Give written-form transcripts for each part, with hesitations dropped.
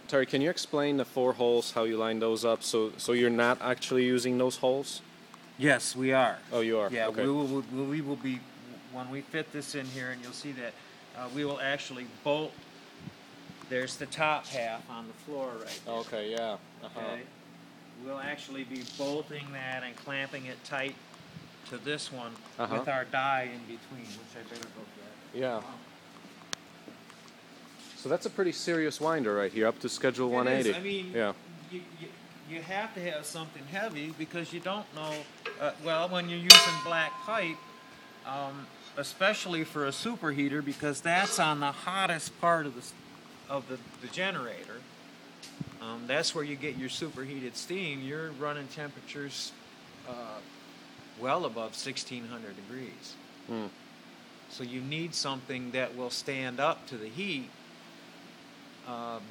Terry, can you explain the 4 holes, how you line those up, so you're not actually using those holes? Yes, we are. Oh, you are? Yeah, okay. we will be, when we fit this in here, and you'll see that we will actually bolt. There's the top half on the floor right there. Okay, yeah. Okay. We'll actually be bolting that and clamping it tight to this one with our die in between, which I better go get. Yeah. So that's a pretty serious winder right here, up to schedule 180. I mean, yeah. You have to have something heavy because you don't know. Well, when you're using black pipe, especially for a superheater, because that's on the hottest part of the generator. That's where you get your superheated steam. You're running temperatures well above 1,600 degrees. Mm. So you need something that will stand up to the heat,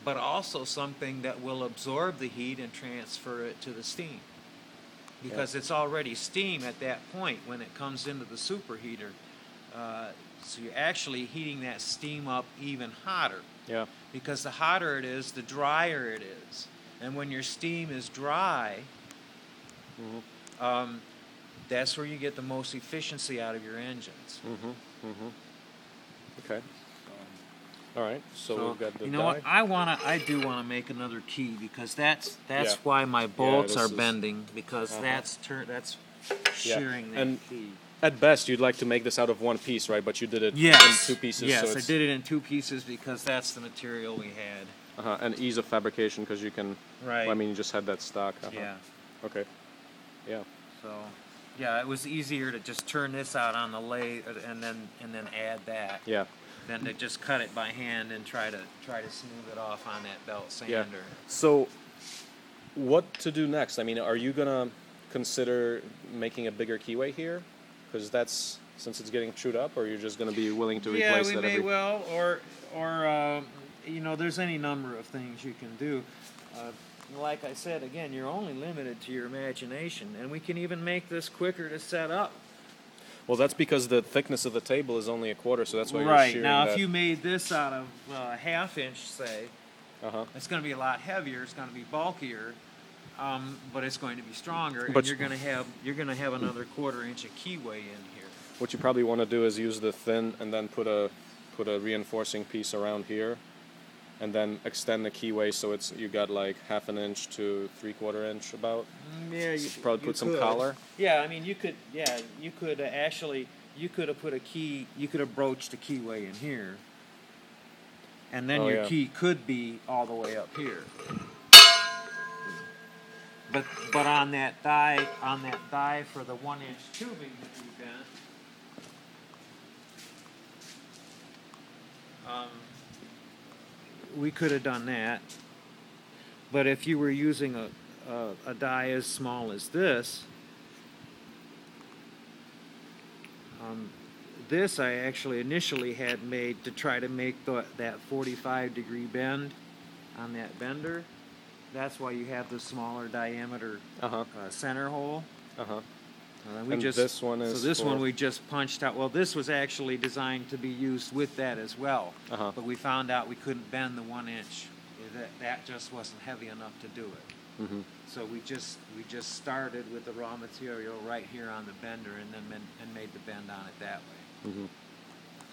but also something that will absorb the heat and transfer it to the steam. Because it's already steam at that point when it comes into the superheater. So you're actually heating that steam up even hotter. Yeah. Because the hotter it is, the drier it is. And when your steam is dry, that's where you get the most efficiency out of your engines. Okay. All right. So we've got the you know what? I do wanna make another key because that's why my bolts are bending, because that's shearing that key. At best, you'd like to make this out of one piece, right? But you did it in 2 pieces. Yes, so I did it in 2 pieces because that's the material we had. And ease of fabrication, because you can. Right. Well, I mean, you just had that stock. Yeah. Okay. Yeah. So, yeah, it was easier to just turn this out on the lathe and then add that. Yeah. Than to just cut it by hand and try to smooth it off on that belt sander. Yeah. So, what to do next? I mean, are you gonna consider making a bigger keyway here? Because that's, since it's getting chewed up, or you're just going to be willing to replace that? Yeah, we may well, or you know, there's any number of things you can do. Like I said, again, you're only limited to your imagination, and we can even make this quicker to set up. Well, that's because the thickness of the table is only 1/4, so that's why you're right. shearing Now, that. if you made this out of 1/2 inch, say, it's going to be a lot heavier. It's going to be bulkier. But it's going to be stronger, and you're going to have another 1/4 inch of keyway in here. What you probably want to do is use the thin and then put a reinforcing piece around here, and then extend the keyway so you got like 1/2 inch to 3/4 inch about. Yeah, you probably put some collar. Yeah, I mean you could. Yeah, you could actually. You could have put a key. You could have broached a keyway in here, and then your key could be all the way up here. But on that die for the 1 inch tubing that we bent, we could have done that. But if you were using a die as small as this, this I actually initially had made to try to make that 45-degree bend on that bender. That's why you have the smaller diameter center hole. This one is. So this one we just punched out. Well, this was actually designed to be used with that as well. But we found out we couldn't bend the 1 inch. That just wasn't heavy enough to do it. So we just started with the raw material right here on the bender, and then made the bend on it that way.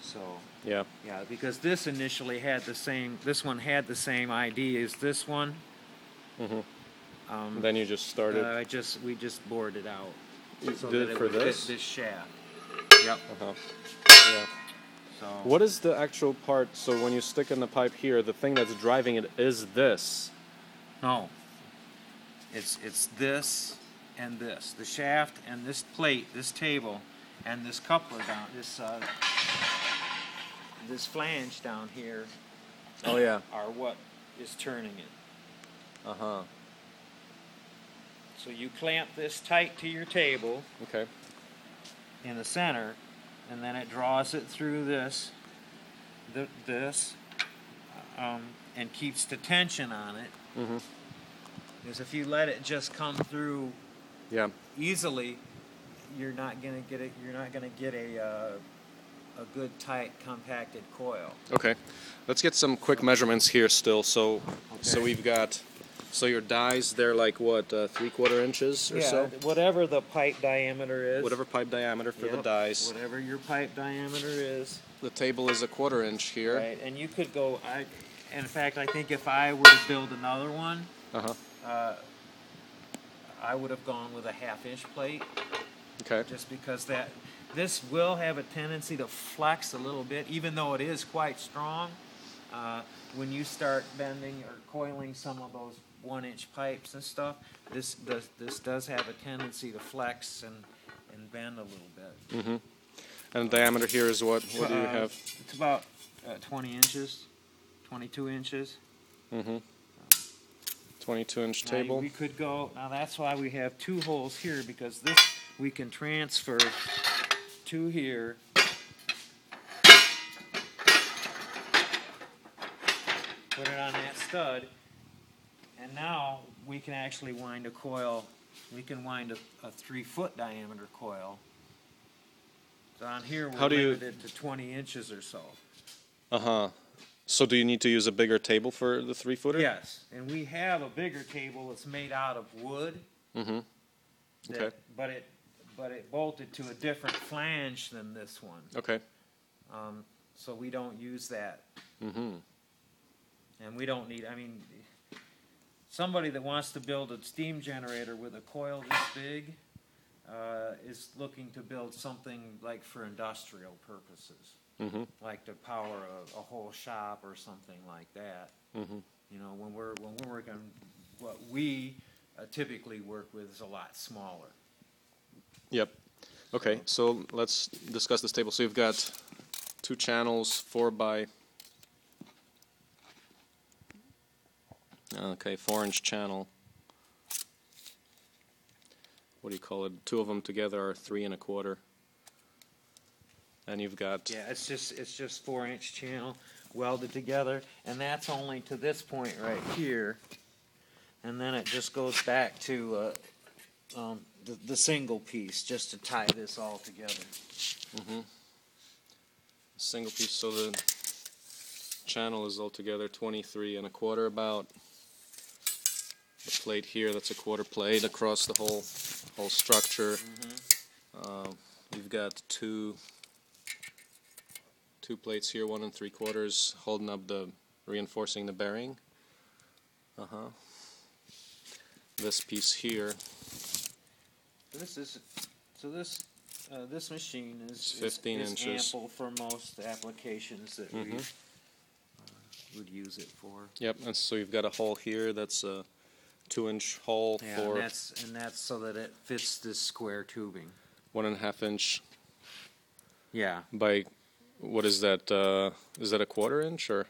So yeah, because this initially had the same. This one had the same ID as this one. Then you just started. We just bored it out. So did it for this? Fit this shaft. Yep. Yeah. So what is the actual part? So when you stick in the pipe here, the thing that's driving it is this. No. It's this and this. The shaft and this plate, this table, and this coupler down. This flange down here. Oh yeah. Are what is turning it. So you clamp this tight to your table. Okay. In the center, and then it draws it through this, and keeps the tension on it. Because if you let it just come through, easily, you're not gonna get a a good tight compacted coil. Okay, let's get some quick measurements here still. So Okay. we've got, so your dies, they're like what, 3/4 inches or so? Whatever the pipe diameter is. Whatever pipe diameter for the dies. Whatever your pipe diameter is. The table is 1/4 inch here. Right, and you could go. In fact, I think if I were to build another one, I would have gone with a 1/2 inch plate. Okay. Just because this will have a tendency to flex a little bit, even though it is quite strong. When you start bending or coiling some of those 1-inch pipes and stuff, this does have a tendency to flex and bend a little bit. Mm-hmm. And the diameter here is what? What do you have? It's about 20 inches, 22 inches. Mm-hmm. 22-inch table. We could go, now that's why we have 2 holes here, because this we can transfer to here. Put it on that stud, and now we can actually wind a coil. We can wind a 3-foot diameter coil. So on here we're limited to 20 inches or so. So do you need to use a bigger table for the 3-footer? Yes, and we have a bigger table that's made out of wood. Mm-hmm. Okay. But it bolted to a different flange than this one. Okay. So we don't use that. Mm-hmm. And we don't need, somebody that wants to build a steam generator with a coil this big is looking to build something like for industrial purposes. Mm-hmm. Like to power a whole shop or something like that. Mm-hmm. You know, when we're working, what we typically work with is a lot smaller. Yep. Okay, so let's discuss this table. So you've got 2 channels, 4 by 4-inch channel. What do you call it? 2 of them together are 3 1/4. And you've got it's just 4-inch channel welded together, and that's only to this point right here, and then it just goes back to the single piece just to tie this all together. Mm-hmm. Single piece, so the channel is altogether 23 1/4 about. The plate here, that's a 1/4 plate across the whole structure. Mm-hmm. You've got two plates here, 1 3/4, holding up reinforcing the bearing. This piece here. This machine is 15 inches. ample for most applications that we would use it for. Yep, and so you've got a hole here that's a 2-inch hole for. And that's so that it fits this square tubing. 1.5 inch. Yeah. By, what is that? Is that a 1/4 inch or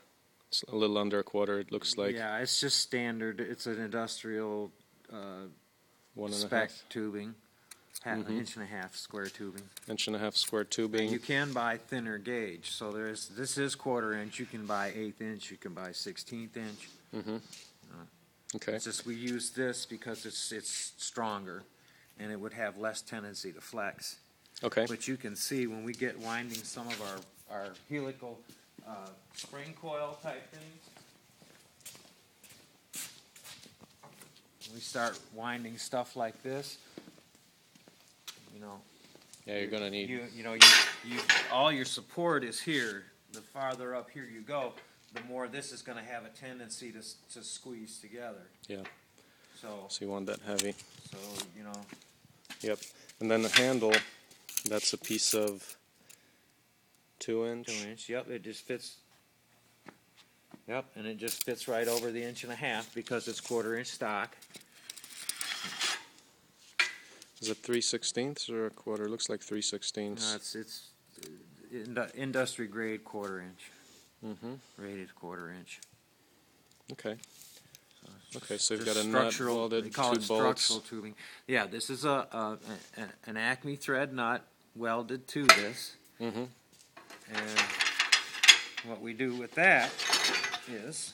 it's a little under a 1/4? It looks like. Yeah, it's just standard. It's an industrial 1.5 spec tubing, 1.5 inch square tubing. 1.5 inch square tubing. And you can buy thinner gauge. So this is 1/4 inch. You can buy 1/8 inch. You can buy 1/16 inch. Mm-hmm. Okay. It's just we use this because it's stronger, and it would have less tendency to flex. Okay. But you can see when we get winding some of our helical spring coil type things, we start winding stuff like this, you know. Yeah, you're gonna need. You all your support is here. The farther up here you go, the more this is going to have a tendency to squeeze together. Yeah. So you want that heavy. So, you know. Yep. And then the handle, that's a piece of 2 inch. 2 inch. Yep. It just fits. Yep. And it just fits right over the 1.5 inch because it's 1/4 inch stock. Is it 3/16 or a 1/4? Looks like 3/16. No, it's industry grade 1/4 inch. Mm-hmm. Rated 1/4 inch. Okay. Okay, so you've Just got a nut structural, welded, they call 2 it bolts. structural tubing. Yeah, this is an Acme thread nut welded to this. Mm-hmm. And what we do with that is